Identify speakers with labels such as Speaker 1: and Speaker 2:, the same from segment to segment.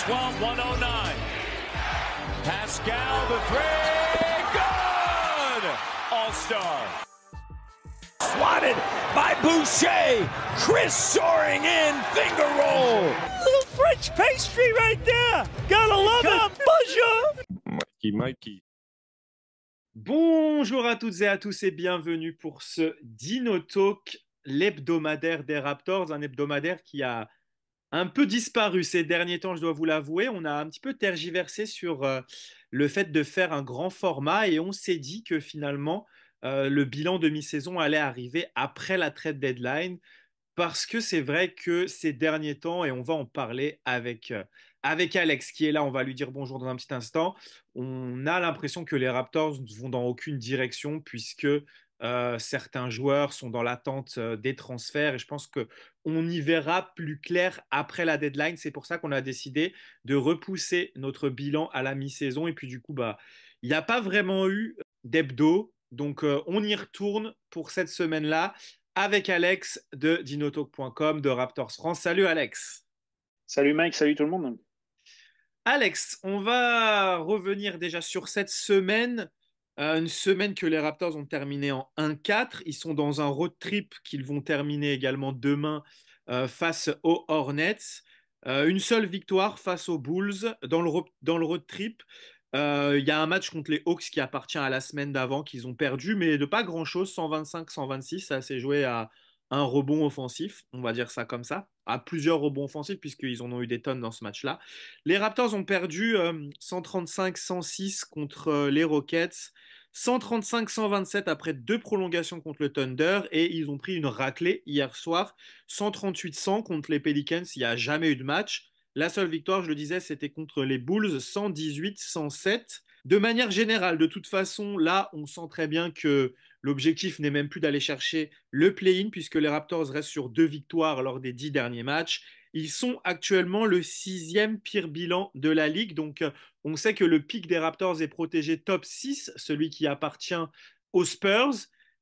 Speaker 1: Swamp 109. Pascal, the three. Good! All-star. Swatted by Boucher. Chris soaring in, finger roll. Little French pastry right there. Gotta love it. Bonjour.
Speaker 2: Mikey.
Speaker 3: Bonjour à toutes et à tous et bienvenue pour ce Dino Talk, l'hebdomadaire des Raptors, un hebdomadaire qui a un peu disparu ces derniers temps, je dois vous l'avouer. On a un petit peu tergiversé sur le fait de faire un grand format et on s'est dit que finalement le bilan de mi-saison allait arriver après la trade deadline parce que c'est vrai que ces derniers temps, et on va en parler avec Alex qui est là, on va lui dire bonjour dans un petit instant, on a l'impression que les Raptors ne vont dans aucune direction puisque certains joueurs sont dans l'attente des transferts et je pense qu'on y verra plus clair après la deadline. C'est pour ça qu'on a décidé de repousser notre bilan à la mi-saison et puis du coup, bah, il n'y a pas vraiment eu d'hebdo. Donc, on y retourne pour cette semaine-là avec Alex de dinotalk.com de Raptors France. Salut Alex.
Speaker 4: Salut Mike, salut tout le monde.
Speaker 3: Alex, on va revenir déjà sur cette semaine. Une semaine que les Raptors ont terminé en 1-4. Ils sont dans un road trip qu'ils vont terminer également demain face aux Hornets. Une seule victoire face aux Bulls dans le road trip. Il y a un match contre les Hawks qui appartient à la semaine d'avant qu'ils ont perdu, mais de pas grand-chose, 125-126. Ça s'est joué à un rebond offensif, on va dire ça comme ça, à plusieurs rebonds offensifs puisqu'ils en ont eu des tonnes dans ce match-là. Les Raptors ont perdu 135-106 contre les Rockets, 135-127 après deux prolongations contre le Thunder et ils ont pris une raclée hier soir, 138-100 contre les Pelicans. Il n'y a jamais eu de match. La seule victoire, je le disais, c'était contre les Bulls, 118-107. De manière générale, de toute façon, là, on sent très bien que l'objectif n'est même plus d'aller chercher le play-in, puisque les Raptors restent sur 2 victoires lors des 10 derniers matchs. Ils sont actuellement le 6e pire bilan de la ligue. Donc, on sait que le pic des Raptors est protégé top 6, celui qui appartient aux Spurs.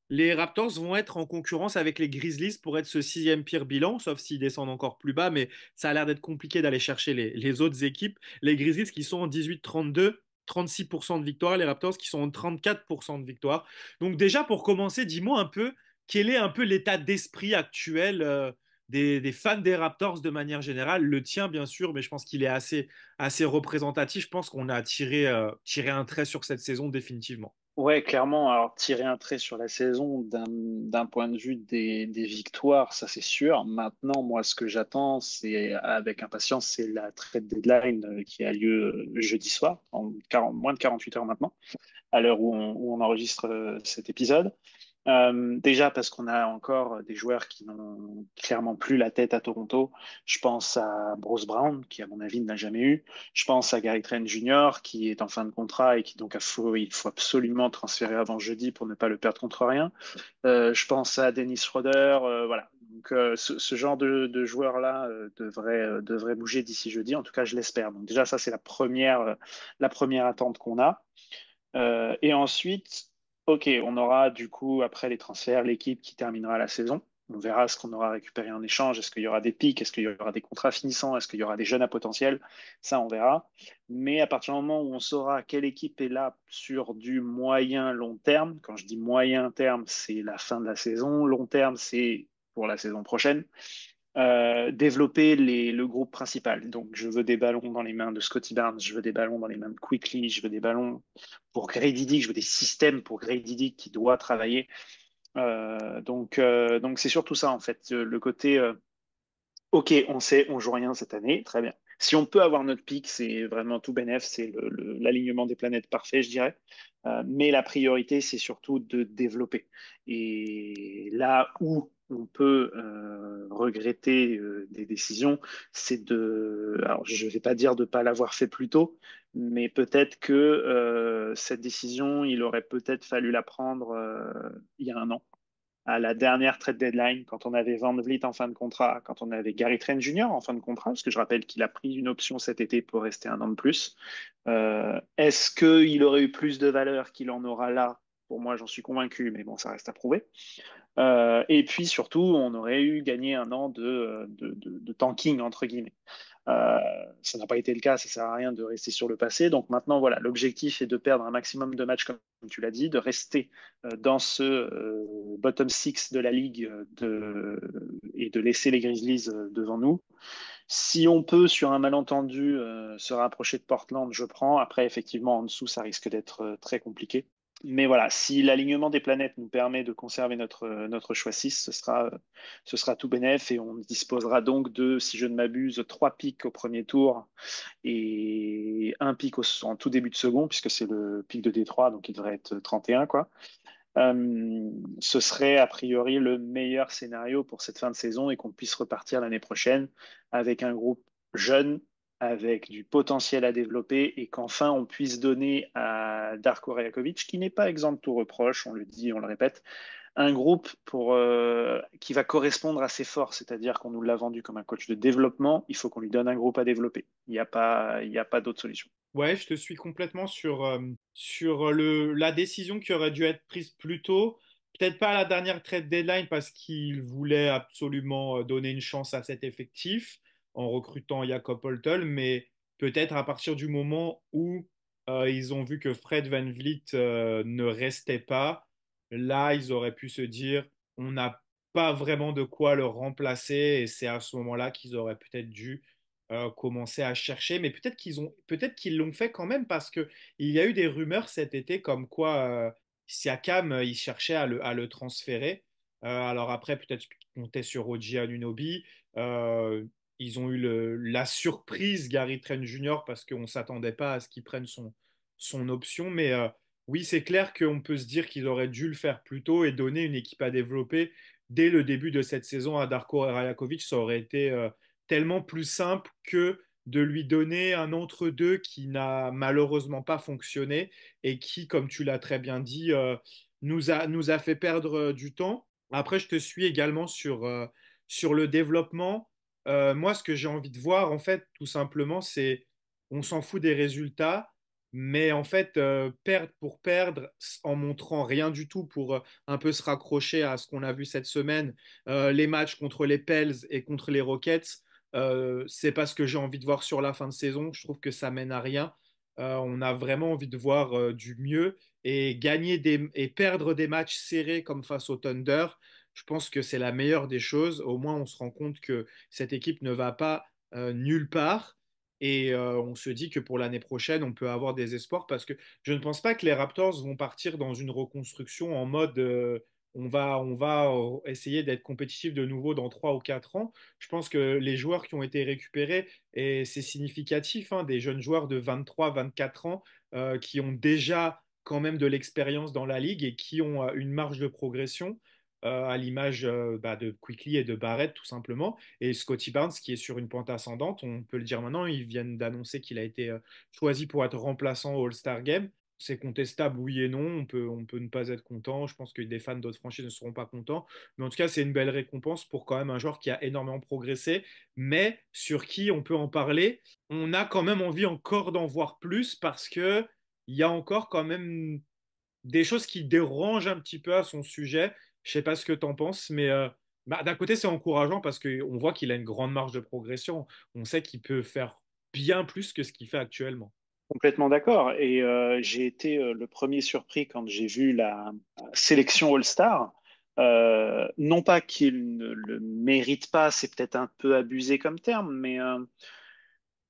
Speaker 3: Les Raptors vont être en concurrence avec les Grizzlies pour être ce 6e pire bilan, sauf s'ils descendent encore plus bas, mais ça a l'air d'être compliqué d'aller chercher les autres équipes. Les Grizzlies qui sont en 18-32, 36% de victoire, les Raptors qui sont en 34% de victoire. Donc déjà, pour commencer, dis-moi un peu, quel est un peu l'état d'esprit actuel des fans des Raptors de manière générale, le tien bien sûr, mais je pense qu'il est assez représentatif. Je pense qu'on a tiré un trait sur cette saison définitivement.
Speaker 4: Ouais, clairement, alors tirer un trait sur la saison d'un point de vue des victoires, ça c'est sûr. Maintenant, moi, ce que j'attends, c'est avec impatience, c'est la trade deadline qui a lieu jeudi soir, en moins de 48 heures maintenant, à l'heure où on enregistre cet épisode. Déjà parce qu'on a encore des joueurs qui n'ont clairement plus la tête à Toronto. Je pense à Bruce Brown, qui à mon avis n'a jamais eu. Je pense à Gary Trent Jr., qui est en fin de contrat et qui donc il faut absolument transférer avant jeudi pour ne pas le perdre contre rien. Je pense à Dennis Schroeder, voilà. Donc ce genre de joueurs-là devrait bouger d'ici jeudi. En tout cas, je l'espère. Donc déjà ça c'est la première attente qu'on a. Et ensuite, ok, on aura du coup, après les transferts, l'équipe qui terminera la saison. On verra ce qu'on aura récupéré en échange. Est-ce qu'il y aura des pics? Est-ce qu'il y aura des contrats finissants? Est-ce qu'il y aura des jeunes à potentiel? Ça, on verra. Mais à partir du moment où on saura quelle équipe est là sur du moyen long terme, quand je dis moyen terme, c'est la fin de la saison. Long terme, c'est pour la saison prochaine développer le groupe principal. Donc, je veux des ballons dans les mains de Scottie Barnes, je veux des ballons dans les mains de Quickly, je veux des ballons pour Grady Dick, je veux des systèmes pour Grady Dick qui doit travailler. Donc c'est surtout ça, en fait. Le côté, OK, on sait, on joue rien cette année, très bien. Si on peut avoir notre pic, c'est vraiment tout bénef, c'est l'alignement des planètes parfait, je dirais. Mais la priorité, c'est surtout de développer. Et là où on peut regretter des décisions, c'est alors je ne vais pas dire de ne pas l'avoir fait plus tôt, mais peut-être que cette décision, il aurait peut-être fallu la prendre il y a un an à la dernière trade deadline, quand on avait Van Vliet en fin de contrat, quand on avait Gary Trent Jr. en fin de contrat, parce que je rappelle qu'il a pris une option cet été pour rester un an de plus. Est-ce qu'il aurait eu plus de valeur qu'il en aura là? Pour moi, j'en suis convaincu, mais bon, ça reste à prouver. Et puis surtout, on aurait eu gagné un an de tanking, entre guillemets. Euh, Ça n'a pas été le cas, ça sert à rien de rester sur le passé. Donc maintenant, voilà, l'objectif est de perdre un maximum de matchs, comme tu l'as dit, de rester dans ce bottom six de la ligue et de laisser les Grizzlies devant nous. Si on peut, sur un malentendu, se rapprocher de Portland, je prends. Après, effectivement, en dessous, ça risque d'être très compliqué. Mais voilà, si l'alignement des planètes nous permet de conserver notre choix 6, ce sera tout bénef et on disposera donc de, si je ne m'abuse, 3 pics au premier tour et un pic en tout début de second, puisque c'est le pic de Détroit, donc il devrait être 31, quoi. Ce serait a priori le meilleur scénario pour cette fin de saison et qu'on puisse repartir l'année prochaine avec un groupe jeune, avec du potentiel à développer et qu'enfin on puisse donner à Darko Rajakovic, qui n'est pas exempt de tout reproche, on le dit, on le répète, un groupe qui va correspondre à ses forces, c'est-à-dire qu'on nous l'a vendu comme un coach de développement, il faut qu'on lui donne un groupe à développer. Il n'y a pas d'autre solution.
Speaker 3: Ouais, je te suis complètement sur la décision qui aurait dû être prise plus tôt. Peut-être pas à la dernière trade deadline parce qu'il voulait absolument donner une chance à cet effectif en recrutant Jakob Poeltl, mais peut-être à partir du moment où ils ont vu que Fred VanVleet ne restait pas, là, ils auraient pu se dire, on n'a pas vraiment de quoi le remplacer et c'est à ce moment-là qu'ils auraient peut-être dû commencer à chercher, mais peut-être qu'ils l'ont fait quand même parce que il y a eu des rumeurs cet été comme quoi Siakam, il cherchait à le transférer. Alors après, peut-être qu'ils comptaient sur OG Anunoby. Euh, Ils ont eu la surprise Gary Trent Jr. parce qu'on ne s'attendait pas à ce qu'il prenne son option. Mais oui, c'est clair qu'on peut se dire qu'ils auraient dû le faire plus tôt et donner une équipe à développer dès le début de cette saison à Darko Rajakovic. Ça aurait été tellement plus simple que de lui donner un entre-deux qui n'a malheureusement pas fonctionné et qui, comme tu l'as très bien dit, nous a fait perdre du temps. Après, je te suis également sur le développement. Moi, ce que j'ai envie de voir, en fait, tout simplement, c'est on s'en fout des résultats, mais en fait, perdre pour perdre en montrant rien du tout pour un peu se raccrocher à ce qu'on a vu cette semaine, les matchs contre les Pels et contre les Rockets, c'est pas ce que j'ai envie de voir sur la fin de saison. Je trouve que ça mène à rien. On a vraiment envie de voir du mieux et et perdre des matchs serrés comme face au Thunder. Je pense que c'est la meilleure des choses. Au moins, on se rend compte que cette équipe ne va pas nulle part. Et on se dit que pour l'année prochaine, on peut avoir des espoirs parce que je ne pense pas que les Raptors vont partir dans une reconstruction en mode on va essayer d'être compétitif de nouveau dans 3 ou 4 ans. Je pense que les joueurs qui ont été récupérés, et c'est significatif, hein, des jeunes joueurs de 23, 24 ans qui ont déjà quand même de l'expérience dans la ligue et qui ont une marge de progression à l'image de Quickly et de Barrett tout simplement. Et Scotty Barnes qui est sur une pente ascendante, on peut le dire maintenant, ils viennent d'annoncer qu'il a été choisi pour être remplaçant au All-Star Game. C'est contestable, oui et non. On peut ne pas être content. Je pense que des fans d'autres franchises ne seront pas contents. Mais en tout cas, c'est une belle récompense pour quand même un joueur qui a énormément progressé, mais sur qui on peut en parler. On a quand même envie encore d'en voir plus parce que il y a encore quand même des choses qui dérangent un petit peu à son sujet. Je sais pas ce que tu en penses, mais d'un côté, c'est encourageant parce qu'on voit qu'il a une grande marge de progression. On sait qu'il peut faire bien plus que ce qu'il fait actuellement.
Speaker 4: Complètement d'accord. Et j'ai été le premier surpris quand j'ai vu la sélection All-Star. Non pas qu'il ne le mérite pas, c'est peut-être un peu abusé comme terme, mais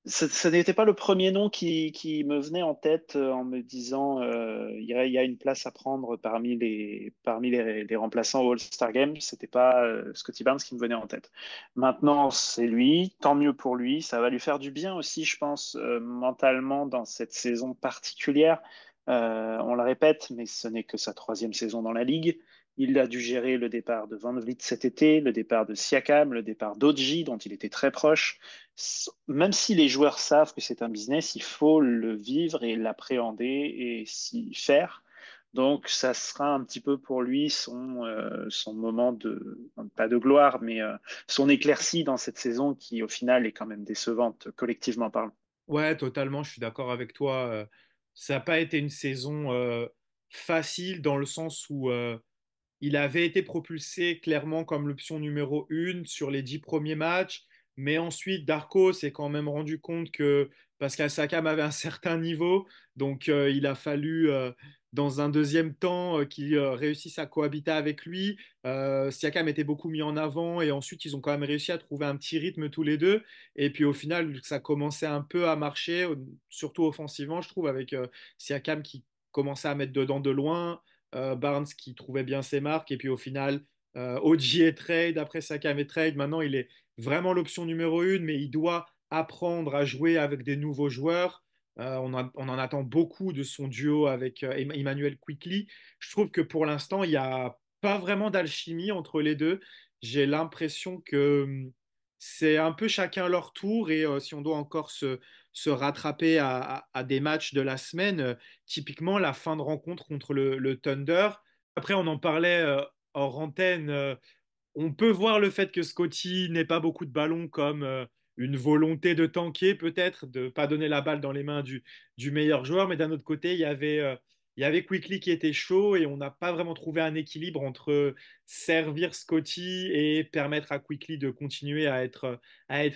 Speaker 4: ce n'était pas le premier nom qui me venait en tête en me disant il y a une place à prendre parmi les remplaçants au All-Star Game. C'était pas Scotty Barnes qui me venait en tête. Maintenant, c'est lui, tant mieux pour lui. Ça va lui faire du bien aussi, je pense, mentalement dans cette saison particulière. On le répète, mais ce n'est que sa troisième saison dans la ligue. Il a dû gérer le départ de Van Vliet cet été, le départ de Siakam, le départ d'Odji, dont il était très proche. Même si les joueurs savent que c'est un business, il faut le vivre et l'appréhender et s'y faire. Donc, ça sera un petit peu pour lui son moment pas de gloire, mais son éclaircie dans cette saison qui, au final, est quand même décevante, collectivement parlant.
Speaker 3: Ouais, totalement, je suis d'accord avec toi. Ça n'a pas été une saison facile dans le sens où il avait été propulsé clairement comme l'option numéro 1 sur les 10 premiers matchs. Mais ensuite, Darko s'est quand même rendu compte que Pascal Siakam avait un certain niveau, donc il a fallu, dans un deuxième temps, qu'il réussisse à cohabiter avec lui. Siakam était beaucoup mis en avant et ensuite ils ont quand même réussi à trouver un petit rythme tous les deux. Et puis au final, ça commençait un peu à marcher, surtout offensivement, je trouve, avec Siakam qui commençait à mettre dedans de loin, Barnes qui trouvait bien ses marques, et puis au final, OG est trade, après Siakam est trade. Maintenant, il est vraiment l'option numéro une, mais il doit apprendre à jouer avec des nouveaux joueurs. On en attend beaucoup de son duo avec Emmanuel Quickly. Je trouve que pour l'instant, il n'y a pas vraiment d'alchimie entre les deux. J'ai l'impression que c'est un peu chacun leur tour et si on doit encore se rattraper à des matchs de la semaine, typiquement la fin de rencontre contre le Thunder. Après, on en parlait hors antenne. On peut voir le fait que Scotty n'ait pas beaucoup de ballons comme une volonté de tanker, peut-être, de ne pas donner la balle dans les mains du meilleur joueur, mais d'un autre côté, il y avait Quickly qui était chaud et on n'a pas vraiment trouvé un équilibre entre servir Scotty et permettre à Quickly de continuer à être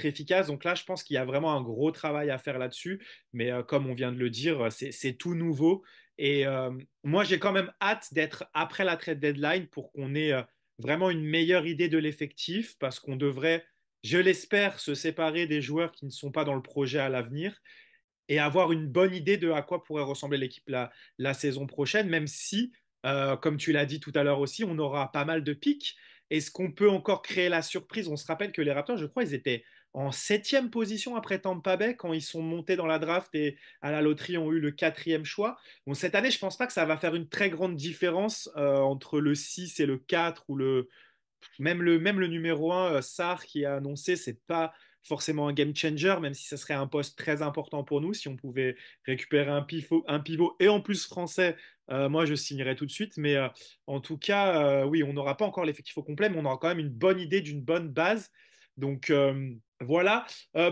Speaker 3: efficace. Donc là, je pense qu'il y a vraiment un gros travail à faire là-dessus, mais comme on vient de le dire, c'est tout nouveau. Et moi, j'ai quand même hâte d'être après la trade deadline pour qu'on ait vraiment une meilleure idée de l'effectif parce qu'on devrait, je l'espère, se séparer des joueurs qui ne sont pas dans le projet à l'avenir et avoir une bonne idée de à quoi pourrait ressembler l'équipe la saison prochaine, même si, comme tu l'as dit tout à l'heure aussi, on aura pas mal de pics. Est-ce qu'on peut encore créer la surprise? On se rappelle que les Raptors, je crois, ils étaient en septième position après Tampa Bay quand ils sont montés dans la draft et à la loterie ont eu le quatrième choix. Bon, cette année, je pense pas que ça va faire une très grande différence entre le 6 et le 4 ou même le numéro un, Sarr, qui a annoncé, c'est pas forcément un game changer, même si ce serait un poste très important pour nous. Si on pouvait récupérer un pivot et en plus français, moi je signerais tout de suite. Mais en tout cas, oui, on n'aura pas encore l'effectif au complet, mais on aura quand même une bonne idée d'une bonne base. Donc voilà.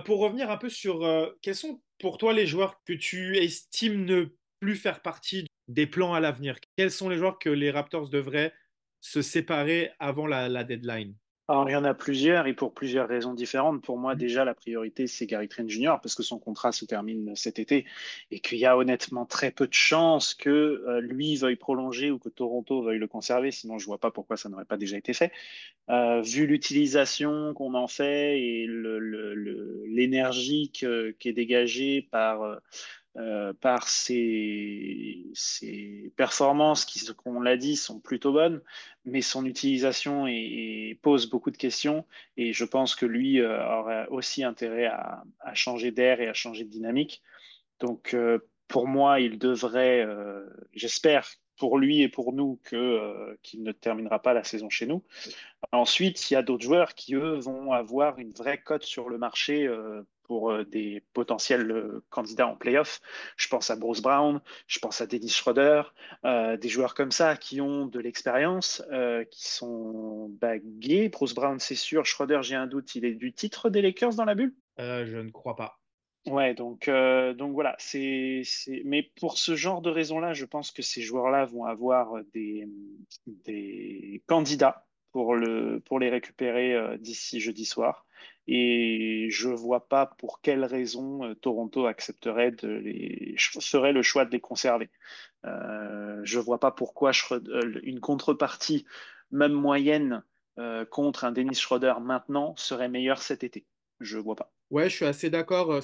Speaker 3: Pour revenir un peu sur quels sont pour toi les joueurs que tu estimes ne plus faire partie des plans à l'avenir? Quels sont les joueurs que les Raptors devraient se séparer avant la deadline?
Speaker 4: Alors, il y en a plusieurs et pour plusieurs raisons différentes. Pour moi, déjà, la priorité, c'est Gary Trent Jr. parce que son contrat se termine cet été et qu'il y a honnêtement très peu de chances que lui veuille prolonger ou que Toronto veuille le conserver. Sinon, je vois pas pourquoi ça n'aurait pas déjà été fait. Vu l'utilisation qu'on en fait et l'énergie qui est dégagée par ses performances qui, comme on l'a dit, sont plutôt bonnes, mais son utilisation pose beaucoup de questions et je pense que lui aurait aussi intérêt à changer d'air et à changer de dynamique. Donc, pour moi, il devrait, j'espère pour lui et pour nous qu'il ne terminera pas la saison chez nous. Ensuite, il y a d'autres joueurs qui, eux, vont avoir une vraie cote sur le marché pour des potentiels candidats en playoff. Je pense à Bruce Brown, je pense à Dennis Schroeder, des joueurs comme ça qui ont de l'expérience, qui sont bagués. Bruce Brown, c'est sûr. Schroeder, j'ai un doute, il est du titre des Lakers dans la bulle.
Speaker 3: Je ne crois pas.
Speaker 4: Ouais, donc voilà, mais pour ce genre de raison-là, je pense que ces joueurs-là vont avoir des candidats pour les récupérer d'ici jeudi soir. Et je vois pas pour quelle raison Toronto accepterait ferait le choix de les conserver. Je vois pas pourquoi une contrepartie, même moyenne, contre un Dennis Schroeder maintenant serait meilleure cet été. Je vois pas.
Speaker 3: Ouais, je suis assez d'accord.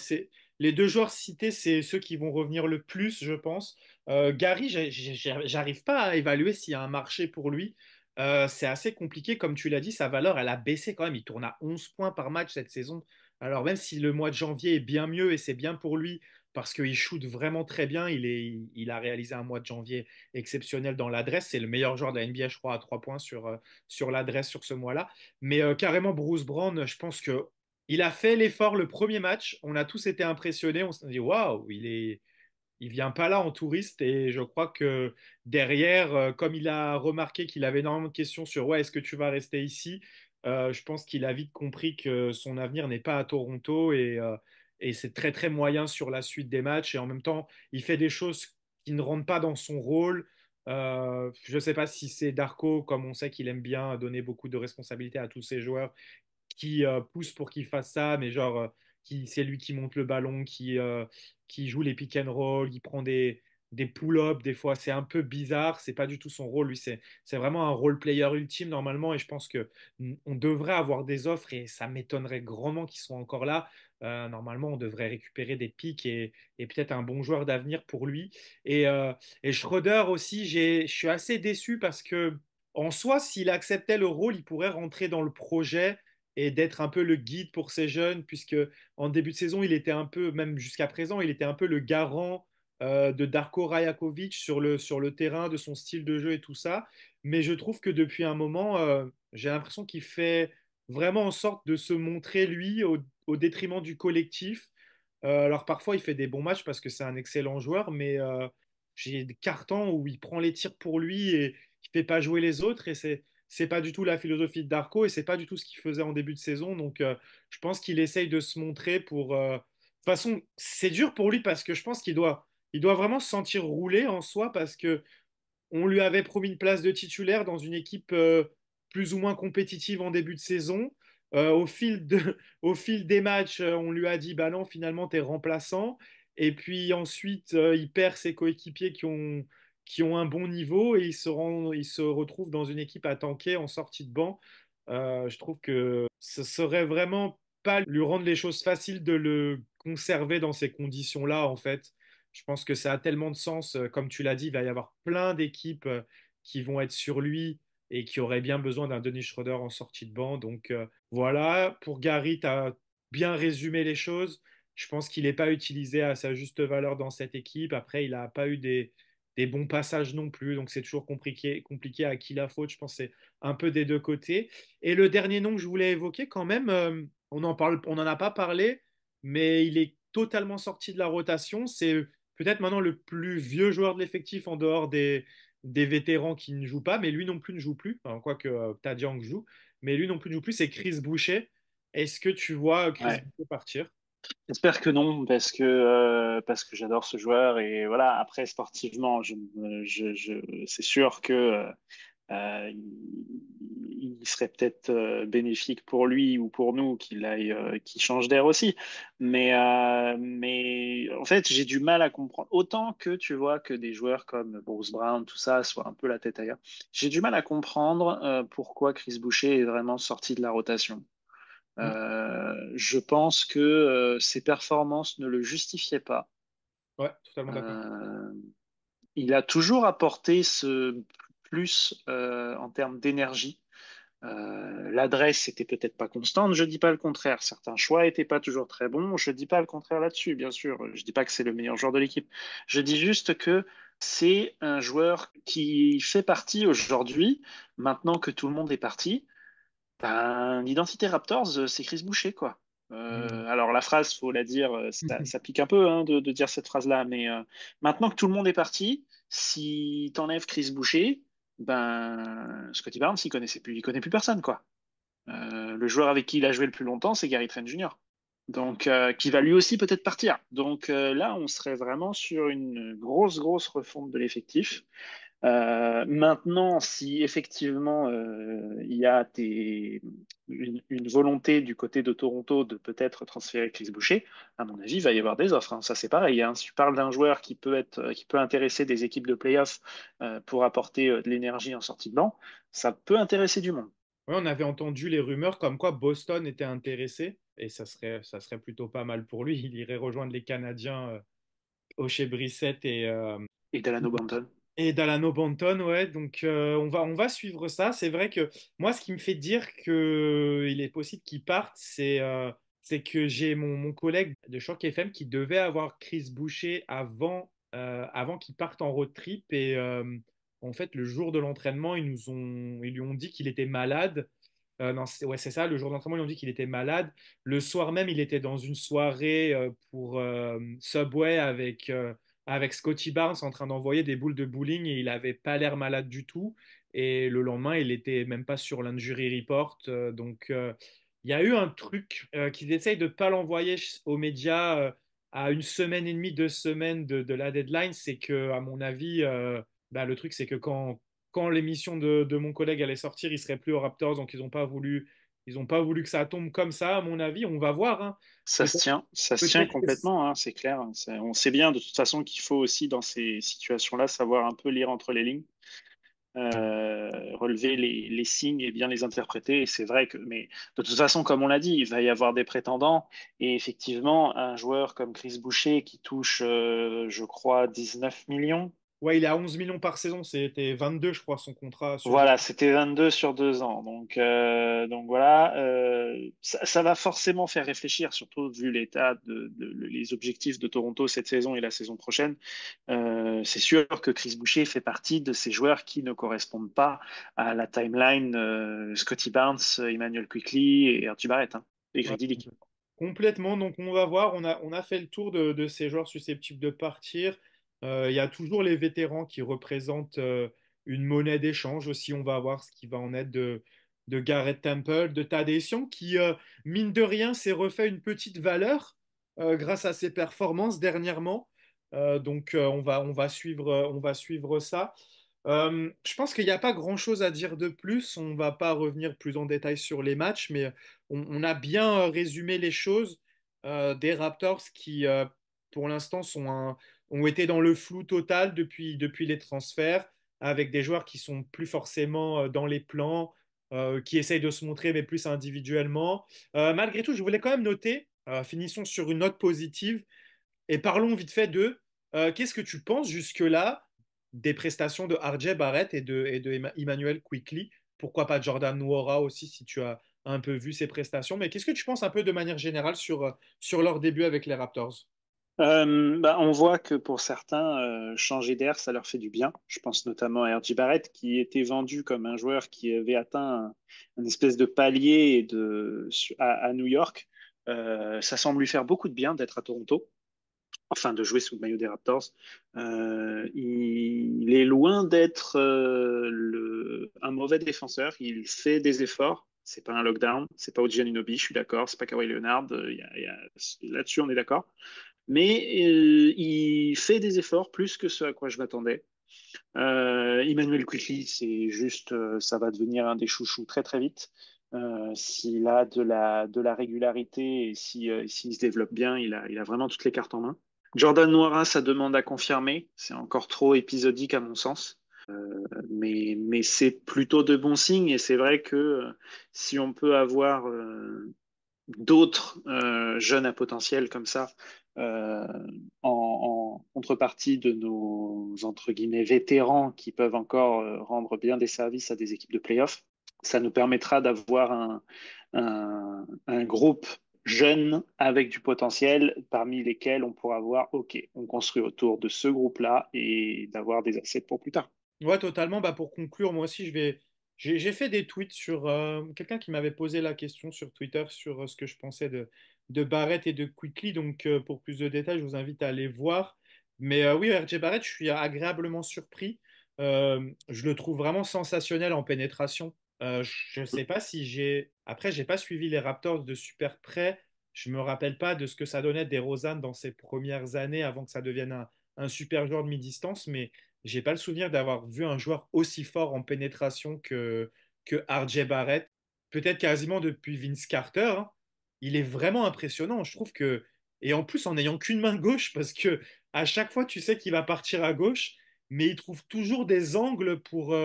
Speaker 3: Les deux joueurs cités, c'est ceux qui vont revenir le plus, je pense. Gary, j'arrive pas à évaluer s'il y a un marché pour lui. C'est assez compliqué, comme tu l'as dit, sa valeur, elle a baissé quand même. Il tourne à 11 points par match cette saison. Alors même si le mois de janvier est bien mieux et c'est bien pour lui parce qu'il shoot vraiment très bien, il a réalisé un mois de janvier exceptionnel dans l'adresse. C'est le meilleur joueur de la NBA, je crois, à 3 points sur l'adresse sur ce mois-là. Mais carrément, Bruce Brown, je pense que il a fait l'effort le premier match. On a tous été impressionnés. On s'est dit, waouh, il vient pas là en touriste. Et je crois que derrière, comme il a remarqué qu'il avait énormément de questions sur, ouais, est-ce que tu vas rester ici? Je pense qu'il a vite compris que son avenir n'est pas à Toronto et c'est très, très moyen sur la suite des matchs. Et en même temps, il fait des choses qui ne rentrent pas dans son rôle. Je ne sais pas si c'est Darko, comme on sait qu'il aime bien donner beaucoup de responsabilités à tous ses joueurs qui pousse pour qu'il fasse ça, mais genre, c'est lui qui monte le ballon, qui joue les pick and roll, qui prend des pull-ups, des fois, c'est un peu bizarre, c'est pas du tout son rôle, lui, c'est vraiment un role player ultime normalement, et je pense que on devrait avoir des offres, et ça m'étonnerait grandement qu'ils soient encore là. Normalement, on devrait récupérer des picks et peut-être un bon joueur d'avenir pour lui. Et Schroeder aussi, je suis assez déçu parce que en soi, s'il acceptait le rôle, il pourrait rentrer dans le projet et d'être un peu le guide pour ces jeunes, puisque en début de saison, il était un peu, même jusqu'à présent, il était un peu le garant de Darko Rajakovic sur le terrain, de son style de jeu et tout ça. Mais je trouve que depuis un moment, j'ai l'impression qu'il fait vraiment en sorte de se montrer, lui, au détriment du collectif. Alors parfois, il fait des bons matchs parce que c'est un excellent joueur, mais j'ai des cartons où il prend les tirs pour lui et il fait pas jouer les autres. Et c'est pas du tout la philosophie de Darko et c'est pas du tout ce qu'il faisait en début de saison. Donc je pense qu'il essaye de se montrer pour. De toute façon, c'est dur pour lui parce que je pense il doit vraiment se sentir roulé en soi parce que on lui avait promis une place de titulaire dans une équipe plus ou moins compétitive en début de saison. Au fil des matchs, on lui a dit bah non, finalement, tu es remplaçant. Et puis ensuite, il perd ses coéquipiers qui ont un bon niveau et il se retrouve dans une équipe à tanker en sortie de banc. Je trouve que ce serait vraiment pas lui rendre les choses faciles de le conserver dans ces conditions-là, en fait. Je pense que ça a tellement de sens. Comme tu l'as dit, il va y avoir plein d'équipes qui vont être sur lui et qui auraient bien besoin d'un Dennis Schroeder en sortie de banc. Donc voilà, pour Gary, tu as bien résumé les choses. Je pense qu'il n'est pas utilisé à sa juste valeur dans cette équipe. Après, il n'a pas eu des bons passages non plus. Donc c'est toujours compliqué à qui la faute. Je pense que c'est un peu des deux côtés. Et le dernier nom que je voulais évoquer, quand même, on n'en a pas parlé, mais il est totalement sorti de la rotation. C'est peut-être maintenant le plus vieux joueur de l'effectif en dehors des vétérans qui ne jouent pas, mais lui non plus ne joue plus. Enfin, quoique Tadiang joue, mais lui non plus ne joue plus. C'est Chris Boucher. Est-ce que tu vois Chris
Speaker 4: Ouais.
Speaker 3: Boucher partir?
Speaker 4: J'espère que non, parce que j'adore ce joueur et voilà. Après, sportivement, c'est sûr que il serait peut-être bénéfique pour lui ou pour nous qu'il change d'air aussi. Mais en fait, j'ai du mal à comprendre. Autant que tu vois que des joueurs comme Bruce Brown, tout ça, soient un peu la tête ailleurs. J'ai du mal à comprendre pourquoi Chris Boucher est vraiment sorti de la rotation.
Speaker 3: Hmm.
Speaker 4: Je pense que ses performances ne le justifiaient pas.
Speaker 3: Ouais, totalement d'accord.
Speaker 4: Euh, il a toujours apporté ce plus en termes d'énergie. L'adresse était peut-être pas constante, je dis pas le contraire. Certains choix étaient pas toujours très bons, je dis pas le contraire là-dessus, bien sûr. Je dis pas que c'est le meilleur joueur de l'équipe. Je dis juste que c'est un joueur qui fait partie aujourd'hui, maintenant que tout le monde est parti. Ben, l'identité Raptors, c'est Chris Boucher, quoi.
Speaker 3: Hmm.
Speaker 4: Alors la phrase, faut la dire, ça pique un peu hein, de dire cette phrase-là, mais maintenant que tout le monde est parti, si t'enlèves Chris Boucher, ben Scottie Barnes, il connaît plus personne, quoi. Le joueur avec qui il a joué le plus longtemps, c'est Gary Trent Jr. Donc, qui va lui aussi peut-être partir. Donc là, on serait vraiment sur une grosse refonte de l'effectif. Maintenant, si effectivement il y a une volonté du côté de Toronto de peut-être transférer Chris Boucher, à mon avis, il va y avoir des offres, hein. Ça, c'est pareil, hein. Si tu parles d'un joueur qui peut intéresser des équipes de playoffs pour apporter de l'énergie en sortie de banc, ça peut intéresser du monde.
Speaker 3: Ouais, on avait entendu les rumeurs comme quoi Boston était intéressé et ça serait plutôt pas mal pour lui. Il irait rejoindre les Canadiens O'Shea Brissett
Speaker 4: Et Delano Banton.
Speaker 3: et Dalano Banton. Ouais, donc on va suivre ça. C'est vrai que moi, ce qui me fait dire qu'il est possible qu'il parte, c'est que j'ai mon collègue de Choc FM qui devait avoir Chris Boucher avant qu'il parte en road trip et en fait, le jour de l'entraînement, ils lui ont dit qu'il était malade. Non, ouais, c'est ça. Le jour de l'entraînement, ils ont dit qu'il était malade. Le soir même, il était dans une soirée pour Subway avec Scotty Barnes en train d'envoyer des boules de bowling et il avait pas l'air malade du tout. Et le lendemain, il était même pas sur l'injury report. Il y a eu un truc qu'ils essayent de pas l'envoyer aux médias à une semaine et demie, 2 semaines de la deadline. C'est que, à mon avis, bah, le truc, c'est que quand l'émission de mon collègue allait sortir, il serait plus aux Raptors, donc ils n'ont pas voulu Ils n'ont pas voulu que ça tombe comme ça, à mon avis. On va voir, hein. Peut-être,
Speaker 4: Ça se tient
Speaker 3: peut-être que
Speaker 4: complètement, hein, c'est clair. On sait bien de toute façon qu'il faut aussi dans ces situations-là savoir un peu lire entre les lignes, relever les signes et bien les interpréter. Et c'est vrai que, mais de toute façon, comme on l'a dit, il va y avoir des prétendants. Et effectivement, un joueur comme Chris Boucher qui touche, je crois, 19 millions.
Speaker 3: ouais, il est à 11 millions par saison. C'était 22, je crois, son contrat sur deux.
Speaker 4: Voilà, c'était 22 sur 2 ans. Donc voilà, ça va forcément faire réfléchir, surtout vu l'état les objectifs de Toronto cette saison et la saison prochaine. C'est sûr que Chris Boucher fait partie de ces joueurs qui ne correspondent pas à la timeline Scotty Barnes, Emmanuel Quickley et Archie Barrett, hein, et
Speaker 3: Ouais,
Speaker 4: Grady Dick.
Speaker 3: complètement. Donc, on va voir. On a fait le tour de ces joueurs susceptibles de partir. Il y a toujours les vétérans qui représentent une monnaie d'échange aussi. On va voir ce qui va en être de Garrett Temple, de Tadej Young, qui, mine de rien, s'est refait une petite valeur grâce à ses performances dernièrement. Donc, on va suivre ça. Je pense qu'il n'y a pas grand-chose à dire de plus. On ne va pas revenir plus en détail sur les matchs, mais on a bien résumé les choses des Raptors qui, pour l'instant, ont été dans le flou total depuis les transferts, avec des joueurs qui sont plus forcément dans les plans, qui essayent de se montrer, mais plus individuellement. Malgré tout, je voulais quand même noter, finissons sur une note positive, et parlons vite fait de qu'est-ce que tu penses jusque-là des prestations de RJ Barrett et de Emmanuel Quickley? Pourquoi pas Jordan Nwora aussi, si tu as un peu vu ses prestations. Mais qu'est-ce que tu penses un peu de manière générale sur leur début avec les Raptors?
Speaker 4: On voit que pour certains, changer d'air, ça leur fait du bien. Je pense notamment à R.J. Barrett, qui était vendu comme un joueur qui avait atteint un espèce de palier à New York. Ça semble lui faire beaucoup de bien d'être à Toronto, enfin de jouer sous le maillot des Raptors. Il est loin d'être un mauvais défenseur. Il fait des efforts. C'est pas un lockdown, c'est pas OG Anunoby, je suis d'accord. C'est pas Kawhi Leonard. Là-dessus, on est d'accord. Mais il fait des efforts plus que ce à quoi je m'attendais. Emmanuel Quickly, c'est juste, ça va devenir un des chouchous très très vite. S'il a de la régularité et s'il se développe bien, il a vraiment toutes les cartes en main. Jordan Noira, ça demande à confirmer. C'est encore trop épisodique à mon sens. Mais c'est plutôt de bons signes et c'est vrai que si on peut avoir d'autres jeunes à potentiel comme ça euh, en contrepartie de nos entre guillemets vétérans qui peuvent encore rendre bien des services à des équipes de playoff. Ça nous permettra d'avoir un groupe jeune avec du potentiel parmi lesquels on pourra voir, OK, on construit autour de ce groupe-là et d'avoir des assets pour plus tard.
Speaker 3: Ouais, totalement. Bah, pour conclure, moi aussi, j'ai fait des tweets sur quelqu'un qui m'avait posé la question sur Twitter sur ce que je pensais de Barrett et de Quickly. Donc, pour plus de détails, je vous invite à aller voir. Mais oui, RJ Barrett, je suis agréablement surpris. Je le trouve vraiment sensationnel en pénétration. Je ne sais pas si j'ai. Après, j'ai pas suivi les Raptors de super près. Je me rappelle pas de ce que ça donnait des Rosanne dans ses premières années avant que ça devienne un super joueur de mi-distance. Mais j'ai pas le souvenir d'avoir vu un joueur aussi fort en pénétration que RJ Barrett. Peut-être quasiment depuis Vince Carter, hein. Il est vraiment impressionnant. Je trouve que. Et en plus, en n'ayant qu'une main gauche, parce que à chaque fois, tu sais qu'il va partir à gauche, mais il trouve toujours des angles pour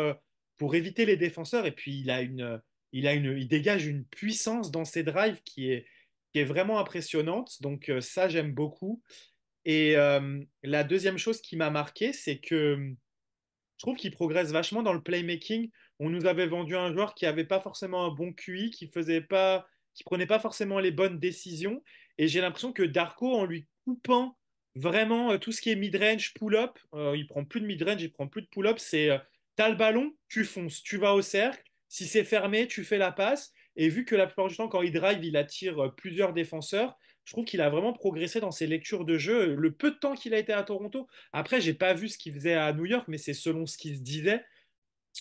Speaker 3: éviter les défenseurs. Et puis, il dégage une puissance dans ses drives qui est vraiment impressionnante. Donc, ça, j'aime beaucoup. Et la deuxième chose qui m'a marqué, c'est que je trouve qu'il progresse vachement dans le playmaking. On nous avait vendu un joueur qui n'avait pas forcément un bon QI, qui prenait pas forcément les bonnes décisions. Et j'ai l'impression que Darko, en lui coupant vraiment tout ce qui est mid-range, pull-up, il prend plus de mid-range, il prend plus de pull-up. C'est t'as le ballon, tu fonces, tu vas au cercle. Si c'est fermé, tu fais la passe. Et vu que la plupart du temps, quand il drive, il attire plusieurs défenseurs, je trouve qu'il a vraiment progressé dans ses lectures de jeu. Le peu de temps qu'il a été à Toronto, après, j'ai pas vu ce qu'il faisait à New York, mais c'est selon ce qu'il se disait.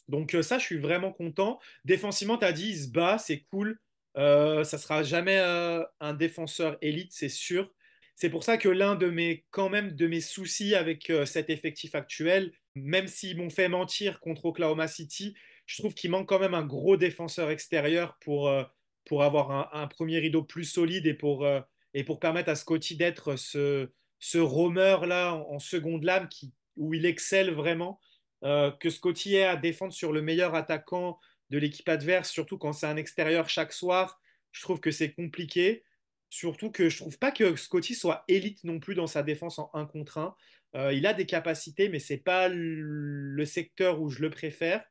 Speaker 3: Donc ça, je suis vraiment content. Défensivement, tu as dit, il se bat, c'est cool. Ça sera jamais un défenseur élite, c'est sûr. C'est pour ça que l'un quand même, de mes soucis avec cet effectif actuel, même s'ils m'ont fait mentir contre Oklahoma City, je trouve qu'il manque quand même un gros défenseur extérieur pour avoir un premier rideau plus solide et pour permettre à Scotty d'être ce roamer là en seconde lame où il excelle vraiment. Que Scotty ait à défendre sur le meilleur attaquant de l'équipe adverse, surtout quand c'est un extérieur chaque soir, je trouve que c'est compliqué. Surtout que je trouve pas que Scotty soit élite non plus dans sa défense en 1 contre 1. Il a des capacités, mais c'est pas le secteur où je le préfère.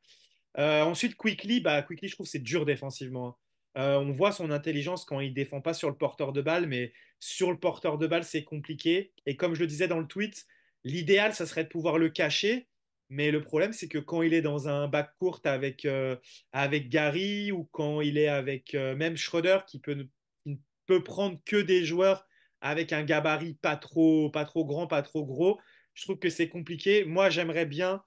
Speaker 3: Ensuite, Quickly, je trouve que c'est dur défensivement. On voit son intelligence quand il défend pas sur le porteur de balle, mais sur le porteur de balle, c'est compliqué. Et comme je le disais dans le tweet, l'idéal, ça serait de pouvoir le cacher. Mais le problème, c'est que quand il est dans un back court avec Gary ou quand il est avec même Schroeder qui ne peut prendre que des joueurs avec un gabarit pas trop grand, pas trop gros, je trouve que c'est compliqué. Moi, j'aimerais bien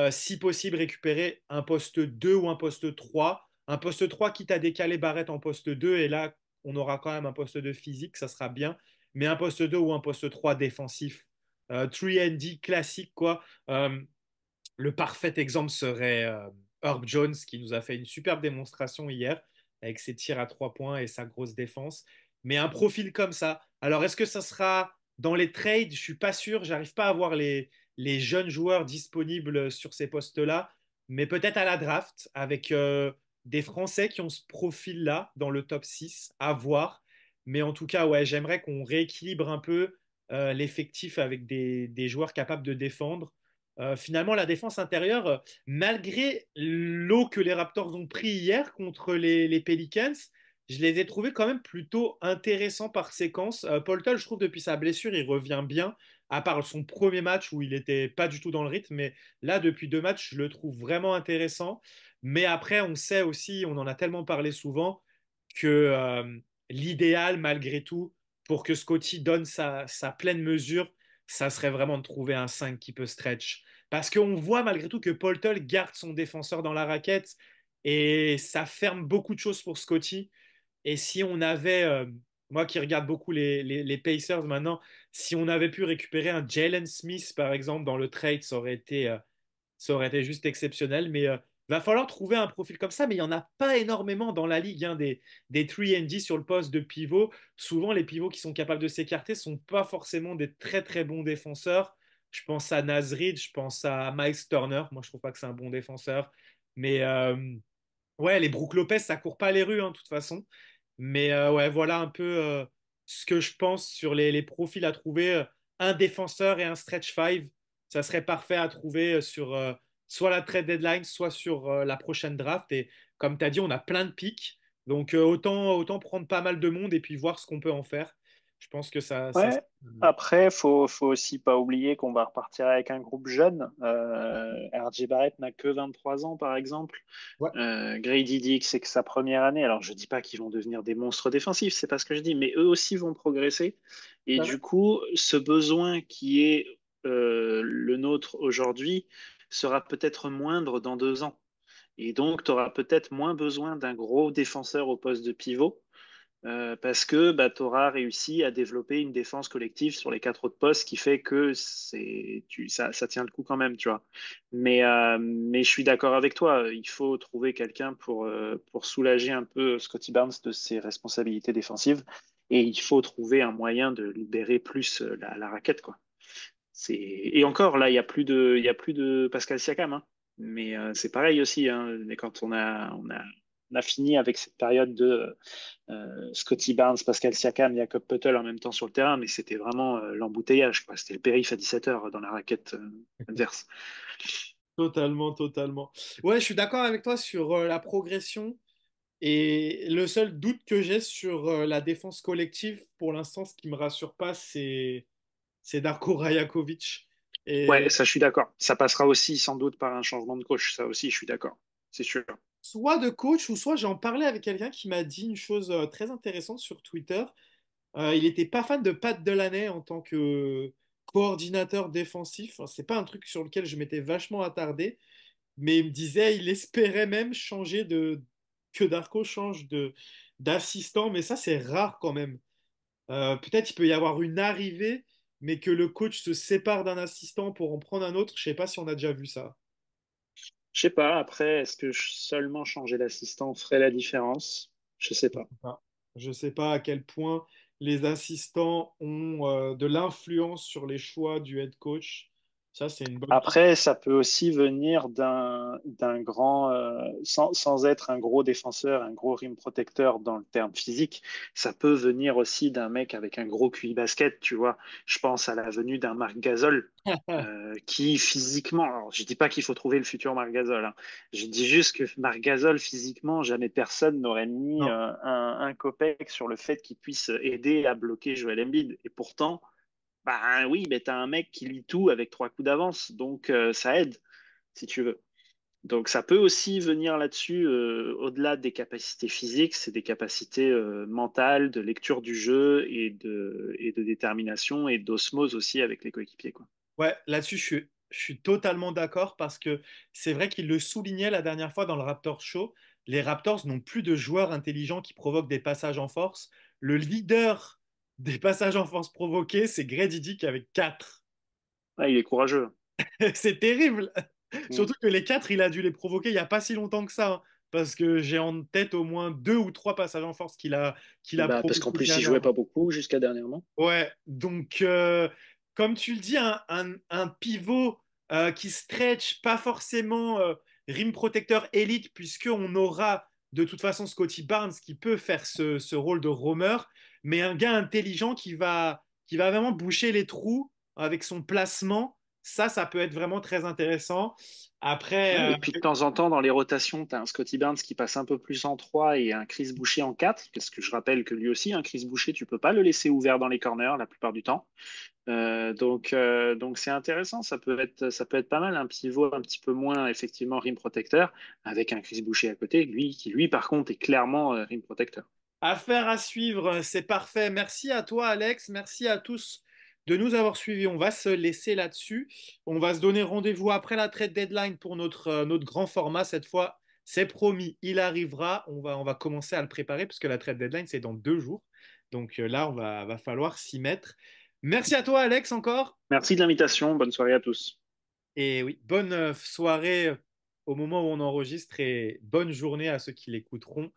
Speaker 3: si possible, récupérer un poste 2 ou un poste 3. Un poste 3 quitte à décaler Barrett en poste 2, et là, on aura quand même un poste 2 physique, ça sera bien. Mais un poste 2 ou un poste 3 défensif. 3D classique, quoi. Le parfait exemple serait Herb Jones, qui nous a fait une superbe démonstration hier, avec ses tirs à 3 points et sa grosse défense. Mais un profil comme ça, alors est-ce que ça sera dans les trades? Je suis pas sûr, j'arrive pas à voir les jeunes joueurs disponibles sur ces postes-là, mais peut-être à la draft, avec des Français qui ont ce profil-là dans le top 6 à voir. Mais en tout cas, ouais, j'aimerais qu'on rééquilibre un peu l'effectif avec des joueurs capables de défendre. Finalement, la défense intérieure, malgré l'eau que les Raptors ont pris hier contre les Pelicans, je les ai trouvés quand même plutôt intéressants par séquence. Paul Tull, je trouve, depuis sa blessure, il revient bien, à part son premier match où il n'était pas du tout dans le rythme. Mais là, depuis 2 matchs, je le trouve vraiment intéressant. Mais après, on sait aussi, on en a tellement parlé souvent, que l'idéal, malgré tout, pour que Scotty donne sa pleine mesure, ça serait vraiment de trouver un 5 qui peut stretch. Parce qu'on voit malgré tout que Paul Tull garde son défenseur dans la raquette et ça ferme beaucoup de choses pour Scotty. Et si on avait, moi qui regarde beaucoup les Pacers maintenant, si on avait pu récupérer un Jalen Smith par exemple dans le trade, ça aurait été juste exceptionnel. Mais va falloir trouver un profil comme ça. Mais il n'y en a pas énormément dans la ligue, hein, des 3D sur le poste de pivot. Souvent, les pivots qui sont capables de s'écarter ne sont pas forcément des très très bons défenseurs. Je pense à Nasrid, je pense à Miles Turner. Moi, je trouve pas que c'est un bon défenseur. Mais ouais, les Brook Lopez, ça court pas les rues, hein, de toute façon. Mais ouais, voilà un peu ce que je pense sur les profils à trouver. Un défenseur et un stretch five, ça serait parfait à trouver sur soit la trade deadline, soit sur la prochaine draft. Et comme tu as dit, on a plein de picks. Donc autant prendre pas mal de monde et puis voir ce qu'on peut en faire. Je pense que ça.
Speaker 4: Ouais. Après, faut aussi pas oublier qu'on va repartir avec un groupe jeune. RJ Barrett n'a que 23 ans, par exemple.
Speaker 3: Ouais,
Speaker 4: Grady Dick, c'est que sa première année. Alors, je dis pas qu'ils vont devenir des monstres défensifs, c'est pas ce que je dis, mais eux aussi vont progresser. Et
Speaker 3: bah ouais.
Speaker 4: du coup, ce besoin qui est le nôtre aujourd'hui sera peut-être moindre dans 2 ans. Et donc, tu auras peut-être moins besoin d'un gros défenseur au poste de pivot parce que bah, tu auras réussi à développer une défense collective sur les 4 autres postes qui fait que ça tient le coup quand même, tu vois. Mais je suis d'accord avec toi, il faut trouver quelqu'un pour soulager un peu Scotty Barnes de ses responsabilités défensives et il faut trouver un moyen de libérer plus la raquette, quoi. Et encore, là, il y a plus de Pascal Siakam, hein. Mais c'est pareil aussi, hein. Mais quand on a fini avec cette période de Scotty Barnes, Pascal Siakam, Jakob Poeltl en même temps sur le terrain, mais c'était vraiment l'embouteillage, quoi. C'était le périph' à 17 heures dans la raquette adverse.
Speaker 3: Totalement, totalement. Ouais, je suis d'accord avec toi sur la progression. Et le seul doute que j'ai sur la défense collective, pour l'instant, ce qui me rassure pas, c'est Darko Rajakovic.
Speaker 4: Ouais,
Speaker 3: Et
Speaker 4: ça, je suis d'accord. Ça passera aussi sans doute par un changement de coach. Ça aussi, je suis d'accord. C'est sûr.
Speaker 3: soit de coach, ou soit j'en parlais avec quelqu'un qui m'a dit une chose très intéressante sur Twitter. Il n'était pas fan de Pat Delaney en tant que coordinateur défensif. Enfin, c'est pas un truc sur lequel je m'étais vachement attardé, mais il me disait il espérait même que Darko change d'assistant, mais ça c'est rare quand même. Peut-être il peut y avoir une arrivée, mais que le coach se sépare d'un assistant pour en prendre un autre. Je sais pas si on a déjà vu ça.
Speaker 4: Je sais pas, après, est-ce que seulement changer d'assistant ferait la différence? Je sais pas.
Speaker 3: Je ne sais pas à quel point les assistants ont de l'influence sur les choix du head coach. Ça, c'est une bonne question.
Speaker 4: Après, ça peut aussi venir d'un grand, sans être un gros défenseur, un gros rim protecteur dans le terme physique, ça peut venir aussi d'un mec avec un gros QI basket, tu vois. Je pense à la venue d'un Marc Gasol, qui physiquement, alors je dis pas qu'il faut trouver le futur Marc Gasol, hein. Je dis juste que Marc Gasol, physiquement, jamais personne n'aurait mis
Speaker 3: Non.
Speaker 4: un copec sur le fait qu'il puisse aider à bloquer Joel Embiid. Et pourtant, bah oui, mais t'as un mec qui lit tout avec 3 coups d'avance, donc ça aide, si tu veux. Donc ça peut aussi venir là-dessus, au-delà des capacités physiques, c'est des capacités mentales, de lecture du jeu et de détermination et d'osmose aussi avec les coéquipiers, quoi.
Speaker 3: Ouais, là-dessus, je suis totalement d'accord parce que c'est vrai qu'il le soulignait la dernière fois dans le Raptor Show. Les Raptors n'ont plus de joueurs intelligents qui provoquent des passages en force. Le leader des passages en force provoqués, c'est Greg Didick avec 4.
Speaker 4: Ah, il est courageux.
Speaker 3: C'est terrible.
Speaker 4: Mm.
Speaker 3: Surtout que les 4, il a dû les provoquer il n'y a pas si longtemps que ça, hein. Parce que j'ai en tête au moins 2 ou 3 passages en force qu'il a
Speaker 4: Bah, parce qu'en
Speaker 3: provoqués
Speaker 4: plus, il jouait
Speaker 3: dernièrement.
Speaker 4: pas beaucoup jusqu'à dernièrement.
Speaker 3: Ouais, donc comme tu le dis, un pivot qui stretch, pas forcément rim protecteur élite, puisqu'on aura de toute façon Scotty Barnes qui peut faire ce rôle de roamer, mais un gars intelligent qui va vraiment boucher les trous avec son placement, ça peut être vraiment très intéressant.
Speaker 4: Ouais,
Speaker 3: Après,
Speaker 4: et puis de temps en temps, dans les rotations, tu as un Scotty Barnes qui passe un peu plus en 3 et un Chris Boucher en 4, parce que je rappelle que lui aussi, un Chris Boucher, tu peux pas le laisser ouvert dans les corners la plupart du temps. Donc c'est intéressant, ça peut être pas mal, un pivot un petit peu moins effectivement rim protecteur, avec un Chris Boucher à côté, lui qui lui par contre est clairement rim protecteur.
Speaker 3: affaire à suivre, c'est parfait. Merci à toi, Alex. Merci à tous de nous avoir suivis. On va se laisser là-dessus. On va se donner rendez-vous après la trade deadline pour notre grand format. Cette fois, c'est promis, il arrivera. On va commencer à le préparer parce que la trade deadline, c'est dans 2 jours. Donc là, va falloir s'y mettre. Merci à toi, Alex, encore.
Speaker 4: Merci de l'invitation, bonne soirée à tous.
Speaker 3: Et oui, bonne soirée au moment où on enregistre et bonne journée à ceux qui l'écouteront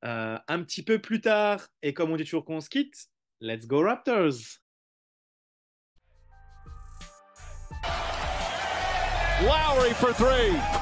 Speaker 3: un petit peu plus tard. Et comme on dit toujours qu'on se quitte, let's go Raptors!
Speaker 1: Lowry for three.